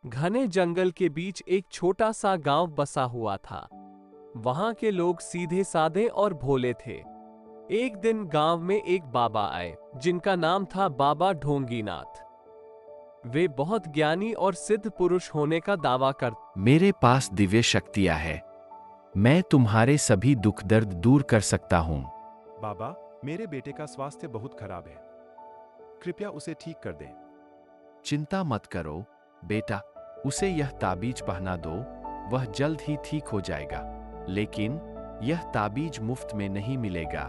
घने जंगल के बीच एक छोटा सा गांव बसा हुआ था। वहां के लोग सीधे साधे और भोले थे। एक दिन गांव में एक बाबा आए जिनका नाम था बाबा ढोंगीनाथ। वे बहुत ज्ञानी और सिद्ध पुरुष होने का दावा करते। मेरे पास दिव्य शक्तियां है। मैं तुम्हारे सभी दुख दर्द दूर कर सकता हूँ। बाबा, मेरे बेटे का स्वास्थ्य बहुत खराब है, कृपया उसे ठीक कर दें। चिंता मत करो बेटा, उसे यह ताबीज पहना दो, वह जल्द ही ठीक हो जाएगा। लेकिन यह ताबीज मुफ्त में नहीं मिलेगा।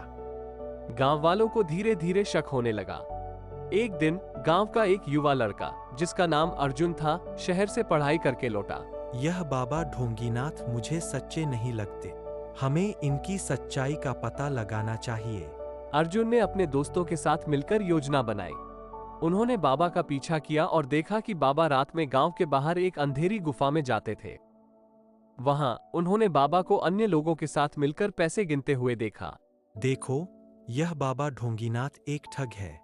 गांव वालों को धीरे धीरे शक होने लगा। एक दिन गांव का एक युवा लड़का जिसका नाम अर्जुन था, शहर से पढ़ाई करके लौटा। यह बाबा ढोंगीनाथ मुझे सच्चे नहीं लगते। हमें इनकी सच्चाई का पता लगाना चाहिए। अर्जुन ने अपने दोस्तों के साथ मिलकर योजना बनाई। उन्होंने बाबा का पीछा किया और देखा कि बाबा रात में गांव के बाहर एक अंधेरी गुफा में जाते थे। वहां उन्होंने बाबा को अन्य लोगों के साथ मिलकर पैसे गिनते हुए देखा। देखो, यह बाबा ढोंगीनाथ एक ठग है।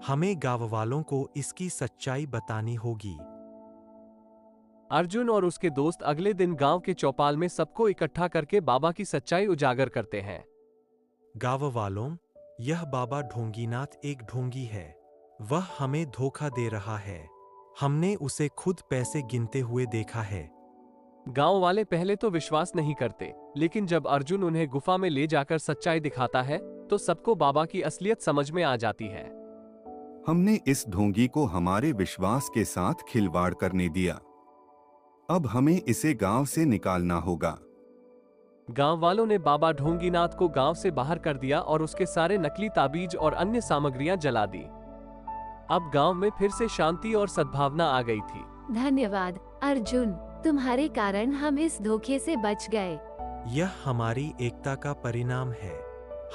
हमें गांव वालों को इसकी सच्चाई बतानी होगी। अर्जुन और उसके दोस्त अगले दिन गांव के चौपाल में सबको इकट्ठा करके बाबा की सच्चाई उजागर करते हैं। गांव वालों, यह बाबा ढोंगीनाथ एक ढोंगी है। वह हमें धोखा दे रहा है। हमने उसे खुद पैसे गिनते हुए देखा है। गांव वाले पहले तो विश्वास नहीं करते, लेकिन जब अर्जुन उन्हें गुफा में ले जाकर सच्चाई दिखाता है तो सबको बाबा की असलियत समझ में आ जाती है। हमने इस ढोंगी को हमारे विश्वास के साथ खिलवाड़ करने दिया। अब हमें इसे गांव से निकालना होगा। गांव वालों ने बाबा ढोंगीनाथ को गांव से बाहर कर दिया और उसके सारे नकली ताबीज और अन्य सामग्रियां जला दी। अब गांव में फिर से शांति और सद्भावना आ गई थी। धन्यवाद अर्जुन, तुम्हारे कारण हम इस धोखे से बच गए। यह हमारी एकता का परिणाम है।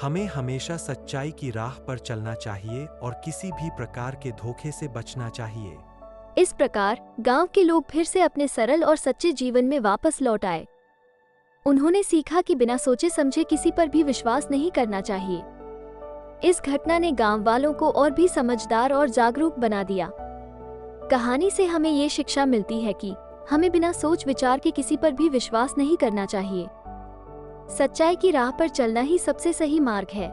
हमें हमेशा सच्चाई की राह पर चलना चाहिए और किसी भी प्रकार के धोखे से बचना चाहिए। इस प्रकार गांव के लोग फिर से अपने सरल और सच्चे जीवन में वापस लौट आए। उन्होंने सीखा कि बिना सोचे समझे किसी पर भी विश्वास नहीं करना चाहिए। इस घटना ने गांव वालों को और भी समझदार और जागरूक बना दिया। कहानी से हमें ये शिक्षा मिलती है कि हमें बिना सोच विचार के किसी पर भी विश्वास नहीं करना चाहिए। सच्चाई की राह पर चलना ही सबसे सही मार्ग है।